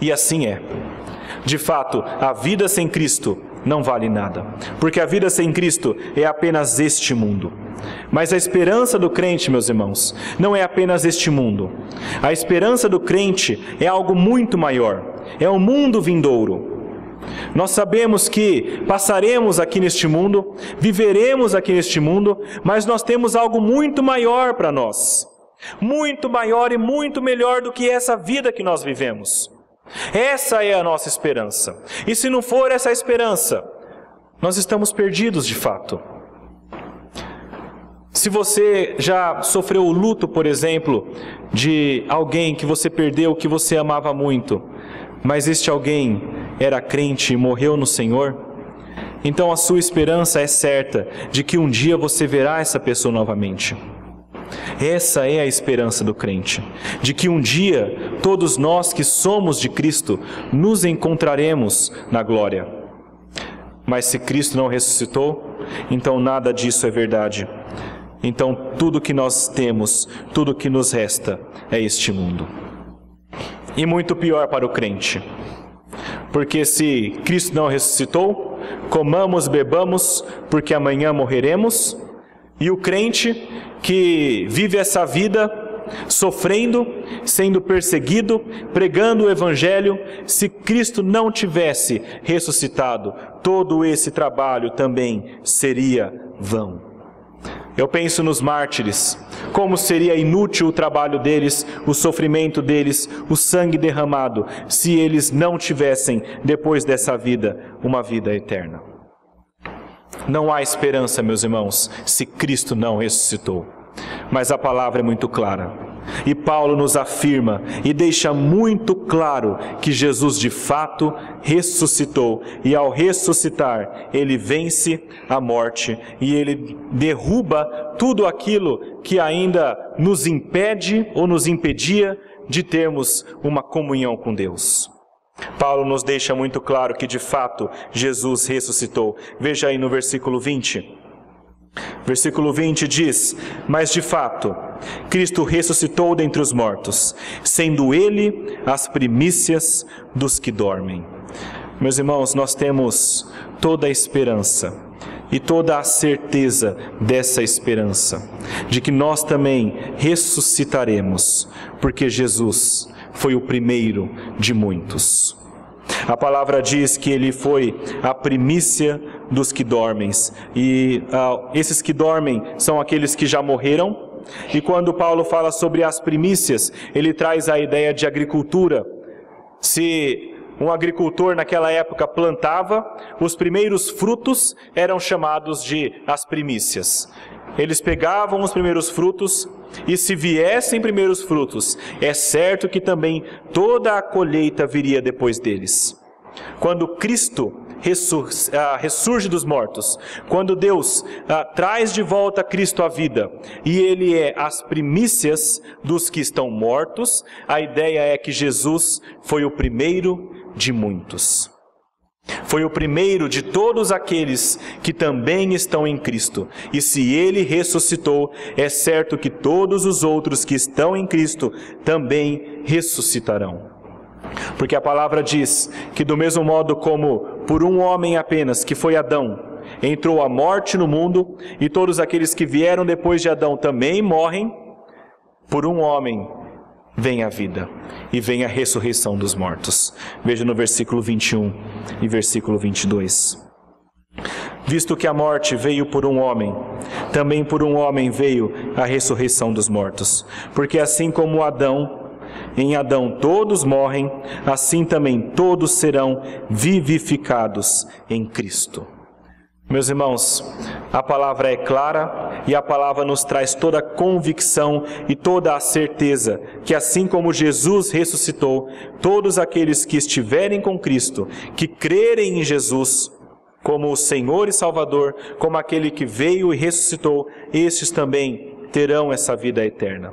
E assim é. De fato, a vida sem Cristo não vale nada, porque a vida sem Cristo é apenas este mundo. Mas a esperança do crente, meus irmãos, não é apenas este mundo. A esperança do crente é algo muito maior, é o mundo vindouro. Nós sabemos que passaremos aqui neste mundo, viveremos aqui neste mundo, mas nós temos algo muito maior para nós. Muito maior e muito melhor do que essa vida que nós vivemos. Essa é a nossa esperança. E se não for essa esperança, nós estamos perdidos de fato. Se você já sofreu o luto, por exemplo, de alguém que você perdeu, que você amava muito, mas este alguém era crente e morreu no Senhor, então a sua esperança é certa de que um dia você verá essa pessoa novamente. Essa é a esperança do crente, de que um dia todos nós que somos de Cristo nos encontraremos na glória. Mas se Cristo não ressuscitou, então nada disso é verdade. Então tudo que nós temos, tudo que nos resta é este mundo. E muito pior para o crente, porque se Cristo não ressuscitou, comamos, bebamos, porque amanhã morreremos. E o crente que vive essa vida sofrendo, sendo perseguido, pregando o Evangelho, se Cristo não tivesse ressuscitado, todo esse trabalho também seria vão. Eu penso nos mártires, como seria inútil o trabalho deles, o sofrimento deles, o sangue derramado, se eles não tivessem, depois dessa vida, uma vida eterna. Não há esperança, meus irmãos, se Cristo não ressuscitou. Mas a palavra é muito clara. E Paulo nos afirma e deixa muito claro que Jesus de fato ressuscitou. E ao ressuscitar, Ele vence a morte e Ele derruba tudo aquilo que ainda nos impede ou nos impedia de termos uma comunhão com Deus. Paulo nos deixa muito claro que de fato Jesus ressuscitou. Veja aí no versículo 20. Versículo 20 diz: mas de fato, Cristo ressuscitou dentre os mortos, sendo Ele as primícias dos que dormem. Meus irmãos, nós temos toda a esperança e toda a certeza dessa esperança, de que nós também ressuscitaremos, porque Jesus foi o primeiro de muitos. A palavra diz que Ele foi a primícia dos que dormem, e esses que dormem são aqueles que já morreram. E quando Paulo fala sobre as primícias, ele traz a ideia de agricultura. Se um agricultor naquela época plantava, os primeiros frutos eram chamados de as primícias. Eles pegavam os primeiros frutos, e se viessem primeiros frutos, é certo que também toda a colheita viria depois deles. Quando Cristo ressurge dos mortos, quando Deus traz de volta Cristo à vida, e Ele é as primícias dos que estão mortos, a ideia é que Jesus foi o primeiro de muitos. Foi o primeiro de todos aqueles que também estão em Cristo. E se Ele ressuscitou, é certo que todos os outros que estão em Cristo também ressuscitarão. Porque a palavra diz que do mesmo modo como por um homem apenas, que foi Adão, entrou a morte no mundo, e todos aqueles que vieram depois de Adão também morrem, por um homem vem a vida e vem a ressurreição dos mortos. Veja no versículo 21 e versículo 22. Visto que a morte veio por um homem, também por um homem veio a ressurreição dos mortos. Porque assim como em Adão todos morrem, assim também todos serão vivificados em Cristo. Meus irmãos, a palavra é clara e a palavra nos traz toda a convicção e toda a certeza que assim como Jesus ressuscitou, todos aqueles que estiverem com Cristo, que crerem em Jesus como o Senhor e Salvador, como aquele que veio e ressuscitou, estes também terão essa vida eterna.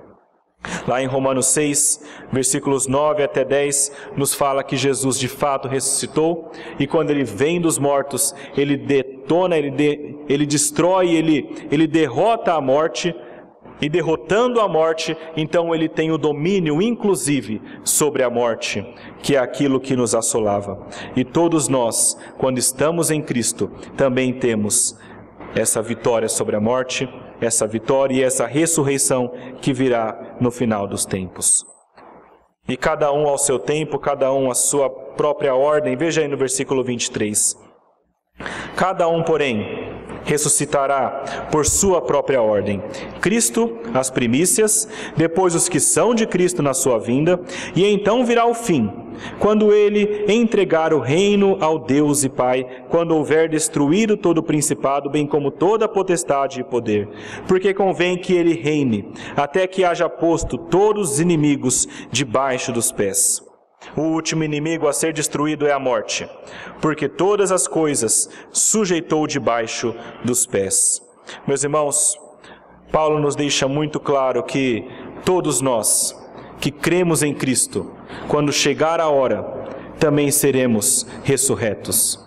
Lá em Romanos 6, versículos 9 até 10, nos fala que Jesus de fato ressuscitou, e quando Ele vem dos mortos, Ele detona, Ele destrói, Ele derrota a morte, e derrotando a morte, então Ele tem o domínio, inclusive, sobre a morte, que é aquilo que nos assolava. E todos nós, quando estamos em Cristo, também temos essa vitória sobre a morte, essa vitória e essa ressurreição que virá no final dos tempos. E cada um ao seu tempo, cada um à sua própria ordem. Veja aí no versículo 23. Cada um, porém, ressuscitará por sua própria ordem. Cristo, as primícias, depois os que são de Cristo na sua vinda, e então virá o fim, quando Ele entregar o reino ao Deus e Pai, quando houver destruído todo o principado, bem como toda a potestade e poder. Porque convém que Ele reine, até que haja posto todos os inimigos debaixo dos pés. O último inimigo a ser destruído é a morte, porque todas as coisas sujeitou debaixo dos pés. Meus irmãos, Paulo nos deixa muito claro que todos nós que cremos em Cristo, quando chegar a hora, também seremos ressurretos.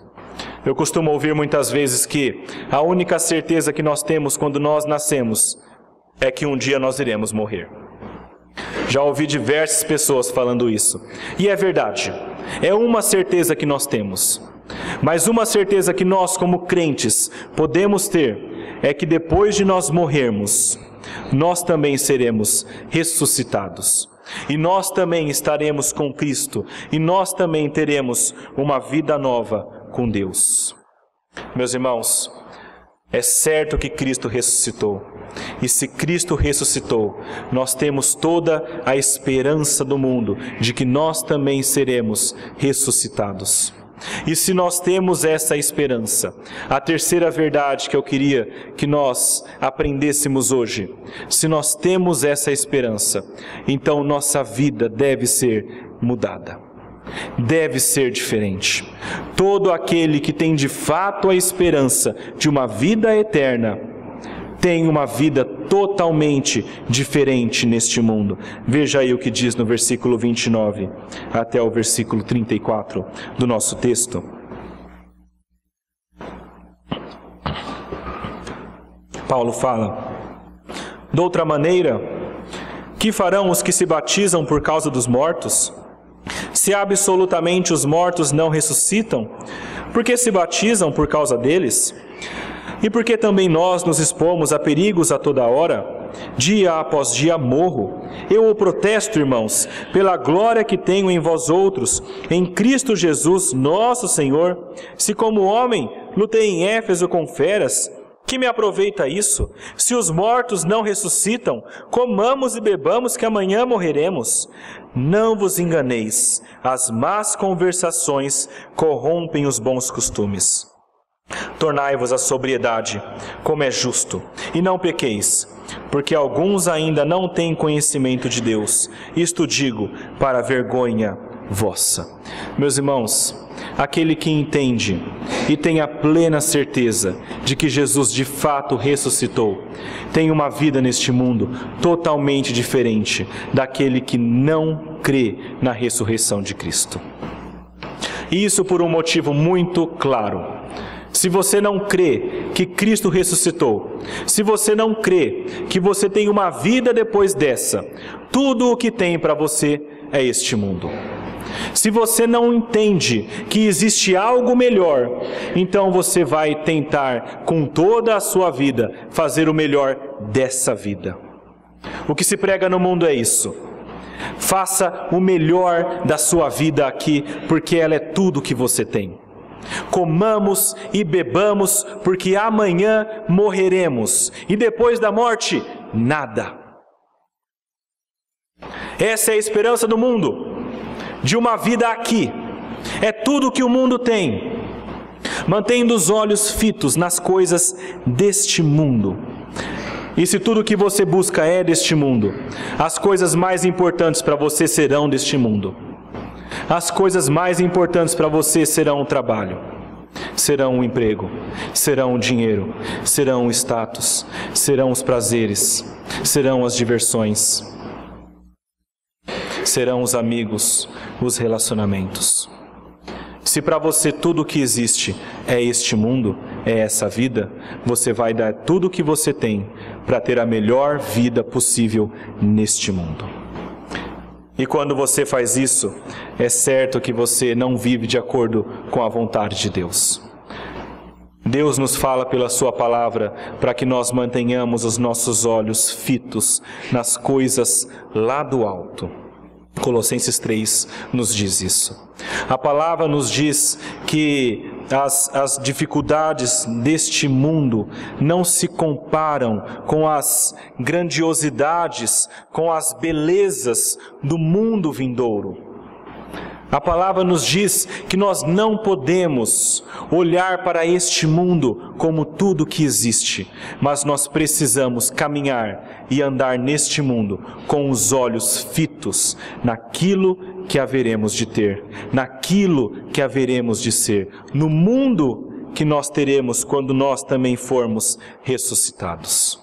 Eu costumo ouvir muitas vezes que a única certeza que nós temos quando nós nascemos é que um dia nós iremos morrer. Já ouvi diversas pessoas falando isso. E é verdade. É uma certeza que nós temos. Mas uma certeza que nós, como crentes, podemos ter é que depois de nós morrermos, nós também seremos ressuscitados. E nós também estaremos com Cristo. E nós também teremos uma vida nova com Deus. Meus irmãos, é certo que Cristo ressuscitou. E se Cristo ressuscitou, nós temos toda a esperança do mundo de que nós também seremos ressuscitados. E se nós temos essa esperança, a terceira verdade que eu queria que nós aprendêssemos hoje, se nós temos essa esperança, então nossa vida deve ser mudada. Deve ser diferente. Todo aquele que tem de fato a esperança de uma vida eterna, tem uma vida totalmente diferente neste mundo. Veja aí o que diz no versículo 29 até o versículo 34 do nosso texto. A Paulo fala: de outra maneira, que farão os que se batizam por causa dos mortos? Se absolutamente os mortos não ressuscitam, por que se batizam por causa deles? E por que também nós nos expomos a perigos a toda hora? Dia após dia morro. Eu o protesto, irmãos, pela glória que tenho em vós outros, em Cristo Jesus, nosso Senhor, se como homem lutei em Éfeso com feras, que me aproveita isso? Se os mortos não ressuscitam, comamos e bebamos que amanhã morreremos. Não vos enganeis, as más conversações corrompem os bons costumes. Tornai-vos à sobriedade, como é justo, e não pequeis, porque alguns ainda não têm conhecimento de Deus. Isto digo para vergonha vossa. Meus irmãos, aquele que entende e tem a plena certeza de que Jesus de fato ressuscitou, tem uma vida neste mundo totalmente diferente daquele que não crê na ressurreição de Cristo. E isso por um motivo muito claro. Se você não crê que Cristo ressuscitou, se você não crê que você tem uma vida depois dessa, tudo o que tem para você é este mundo. Se você não entende que existe algo melhor, então você vai tentar com toda a sua vida fazer o melhor dessa vida. O que se prega no mundo é isso. Faça o melhor da sua vida aqui, porque ela é tudo que você tem. Comamos e bebamos, porque amanhã morreremos, e depois da morte, nada. Essa é a esperança do mundo, de uma vida aqui. É tudo que o mundo tem, mantendo os olhos fitos nas coisas deste mundo. E se tudo que você busca é deste mundo, as coisas mais importantes para você serão deste mundo. As coisas mais importantes para você serão o trabalho, serão o emprego, serão o dinheiro, serão o status, serão os prazeres, serão as diversões, serão os amigos, os relacionamentos. Se para você tudo o que existe é este mundo, é essa vida, você vai dar tudo o que você tem para ter a melhor vida possível neste mundo. E quando você faz isso, é certo que você não vive de acordo com a vontade de Deus. Deus nos fala pela sua palavra para que nós mantenhamos os nossos olhos fitos nas coisas lá do alto. Colossenses 3 nos diz isso. A palavra nos diz que as dificuldades deste mundo não se comparam com as grandiosidades, com as belezas do mundo vindouro. A palavra nos diz que nós não podemos olhar para este mundo como tudo que existe, mas nós precisamos caminhar e andar neste mundo com os olhos fitos naquilo que haveremos de ter, naquilo que haveremos de ser, no mundo que nós teremos quando nós também formos ressuscitados.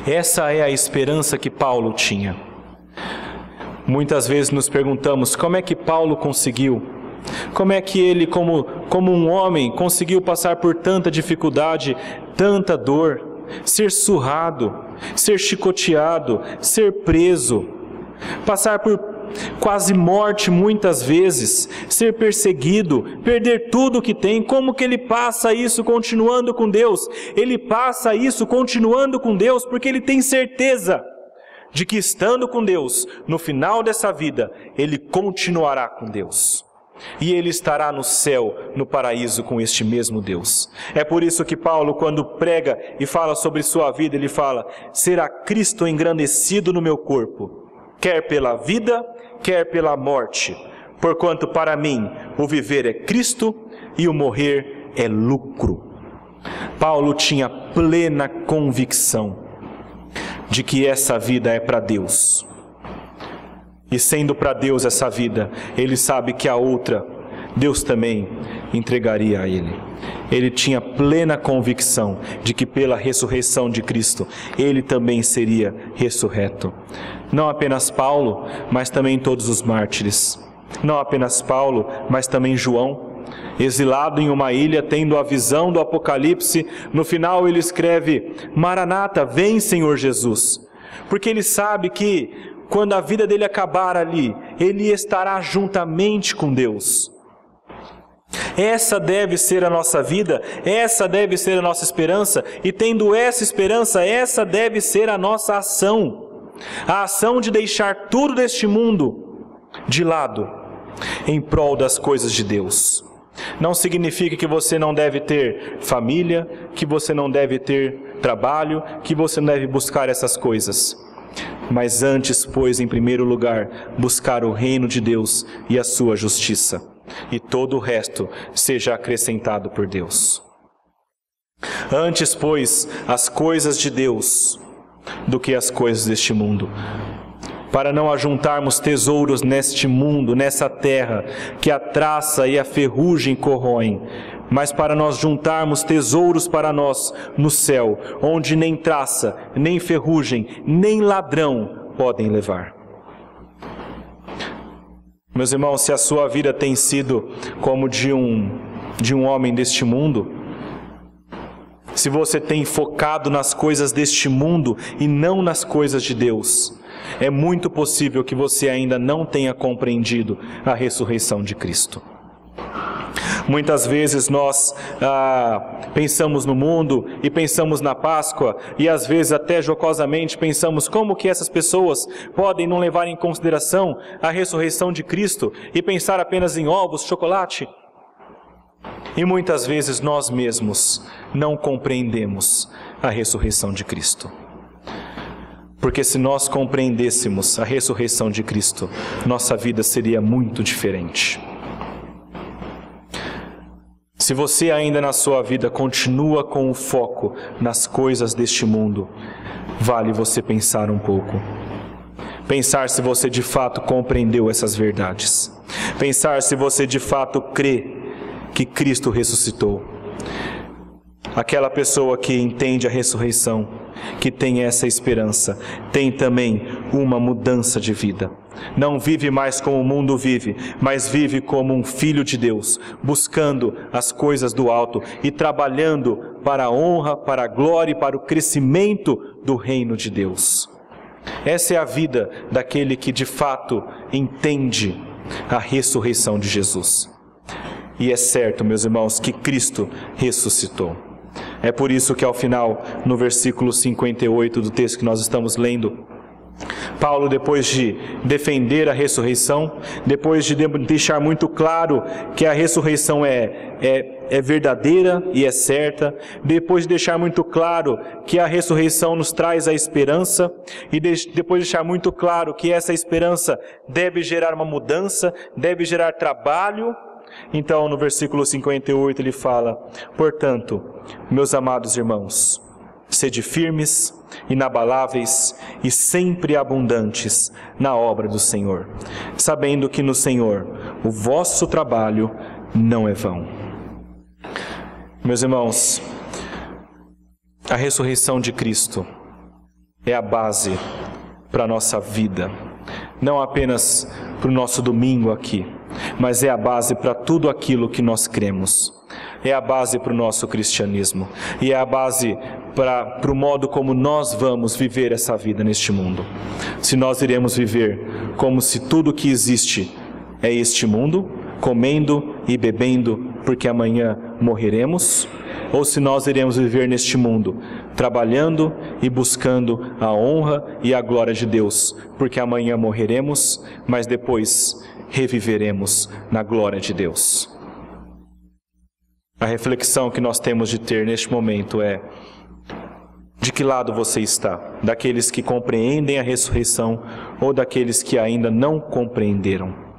Essa é a esperança que Paulo tinha. Muitas vezes nos perguntamos como é que Paulo conseguiu, como é que ele, como um homem, conseguiu passar por tanta dificuldade, tanta dor, ser surrado, ser chicoteado, ser preso, passar por quase morte muitas vezes, ser perseguido, perder tudo o que tem. Como que ele passa isso continuando com Deus? Ele passa isso continuando com Deus porque ele tem certeza de que estando com Deus, no final dessa vida, ele continuará com Deus. E ele estará no céu, no paraíso com este mesmo Deus. É por isso que Paulo, quando prega e fala sobre sua vida, ele fala: será Cristo engrandecido no meu corpo, quer pela vida, quer pela morte. Porquanto para mim o viver é Cristo e o morrer é lucro. Paulo tinha plena convicção de que essa vida é para Deus. E sendo para Deus essa vida, ele sabe que a outra, Deus também entregaria a ele. Ele tinha plena convicção de que pela ressurreição de Cristo, ele também seria ressurreto. Não apenas Paulo, mas também todos os mártires. Não apenas Paulo, mas também João. exilado em uma ilha, tendo a visão do Apocalipse. No final ele escreve: Maranata, vem Senhor Jesus. Porque ele sabe que quando a vida dele acabar ali, ele estará juntamente com Deus. Essa deve ser a nossa vida, essa deve ser a nossa esperança, e tendo essa esperança, essa deve ser a nossa ação. A ação de deixar tudo deste mundo de lado, em prol das coisas de Deus. Não significa que você não deve ter família, que você não deve ter trabalho, que você não deve buscar essas coisas. Mas antes, pois, em primeiro lugar, buscar o reino de Deus e a sua justiça, e todo o resto seja acrescentado por Deus. Antes, pois, as coisas de Deus do que as coisas deste mundo, para não ajuntarmos tesouros neste mundo, nessa terra, que a traça e a ferrugem corroem, mas para nós juntarmos tesouros para nós no céu, onde nem traça, nem ferrugem, nem ladrão podem levar. Meus irmãos, se a sua vida tem sido como de um homem deste mundo, se você tem focado nas coisas deste mundo e não nas coisas de Deus, é muito possível que você ainda não tenha compreendido a ressurreição de Cristo. Muitas vezes nós pensamos no mundo e pensamos na Páscoa, e às vezes até jocosamente pensamos como que essas pessoas podem não levar em consideração a ressurreição de Cristo e pensar apenas em ovos, chocolate. E muitas vezes nós mesmos não compreendemos a ressurreição de Cristo. Porque se nós compreendêssemos a ressurreição de Cristo, nossa vida seria muito diferente. Se você ainda na sua vida continua com o foco nas coisas deste mundo, vale você pensar um pouco. Pensar se você de fato compreendeu essas verdades. Pensar se você de fato crê que Cristo ressuscitou. Aquela pessoa que entende a ressurreição, que tem essa esperança, tem também uma mudança de vida. Não vive mais como o mundo vive, mas vive como um filho de Deus, buscando as coisas do alto e trabalhando para a honra, para a glória e para o crescimento do reino de Deus. Essa é a vida daquele que de fato entende a ressurreição de Jesus. E é certo, meus irmãos, que Cristo ressuscitou. É por isso que ao final, no versículo 58 do texto que nós estamos lendo, Paulo, depois de defender a ressurreição, depois de deixar muito claro que a ressurreição é verdadeira e é certa, depois de deixar muito claro que a ressurreição nos traz a esperança, e depois de deixar muito claro que essa esperança deve gerar uma mudança, deve gerar trabalho, então no versículo 58 ele fala: portanto, meus amados irmãos, sede firmes, inabaláveis e sempre abundantes na obra do Senhor, sabendo que no Senhor o vosso trabalho não é vão. Meus irmãos, a ressurreição de Cristo é a base para a nossa vida, não apenas para o nosso domingo aqui, mas é a base para tudo aquilo que nós cremos. É a base para o nosso cristianismo. E é a base para o modo como nós vamos viver essa vida neste mundo. Se nós iremos viver como se tudo que existe é este mundo, comendo e bebendo porque amanhã morreremos, ou se nós iremos viver neste mundo trabalhando e buscando a honra e a glória de Deus, porque amanhã morreremos, mas depois reviveremos na glória de Deus. A reflexão que nós temos de ter neste momento é: de que lado você está? Daqueles que compreendem a ressurreição ou daqueles que ainda não compreenderam?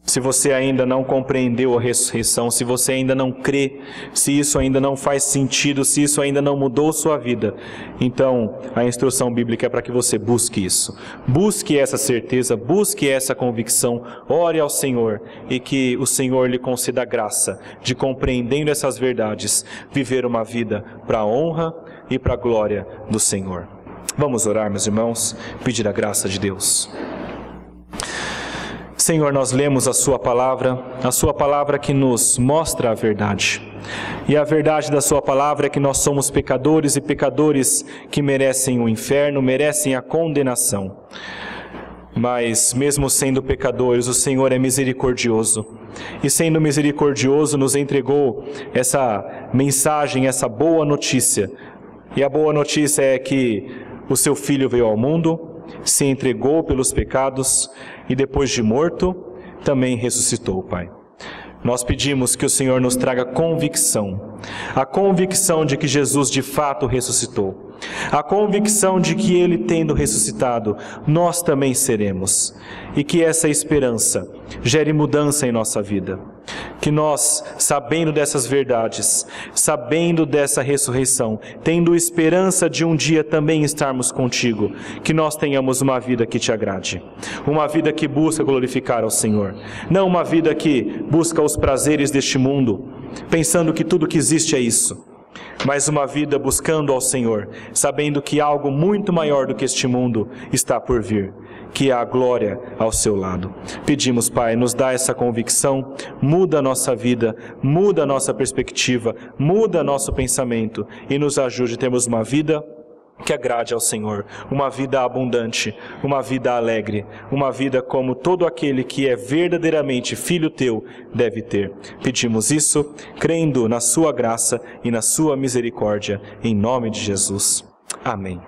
Se você ainda não compreendeu a ressurreição, se você ainda não crê, se isso ainda não faz sentido, se isso ainda não mudou sua vida, então a instrução bíblica é para que você busque isso. Busque essa certeza, busque essa convicção, ore ao Senhor e que o Senhor lhe conceda a graça de, compreendendo essas verdades, viver uma vida para a honra e para a glória do Senhor. Vamos orar, meus irmãos, pedir a graça de Deus. Senhor, nós lemos a Sua palavra que nos mostra a verdade. E a verdade da Sua palavra é que nós somos pecadores e pecadores que merecem o inferno, merecem a condenação. Mas, mesmo sendo pecadores, o Senhor é misericordioso. E sendo misericordioso, nos entregou essa mensagem, essa boa notícia. E a boa notícia é que o Seu Filho veio ao mundo, se entregou pelos pecados e depois de morto, também ressuscitou, Pai. Nós pedimos que o Senhor nos traga convicção, a convicção de que Jesus de fato ressuscitou, a convicção de que Ele tendo ressuscitado, nós também seremos, e que essa esperança gere mudança em nossa vida. Que nós, sabendo dessas verdades, sabendo dessa ressurreição, tendo esperança de um dia também estarmos contigo, que nós tenhamos uma vida que te agrade, uma vida que busca glorificar ao Senhor, não uma vida que busca os prazeres deste mundo, pensando que tudo que existe é isso, mas uma vida buscando ao Senhor, sabendo que algo muito maior do que este mundo está por vir, que é a glória ao seu lado. Pedimos, Pai, nos dá essa convicção, muda a nossa vida, muda a nossa perspectiva, muda nosso pensamento e nos ajude a termos uma vida que agrade ao Senhor, uma vida abundante, uma vida alegre, uma vida como todo aquele que é verdadeiramente filho teu deve ter. Pedimos isso, crendo na sua graça e na sua misericórdia, em nome de Jesus. Amém.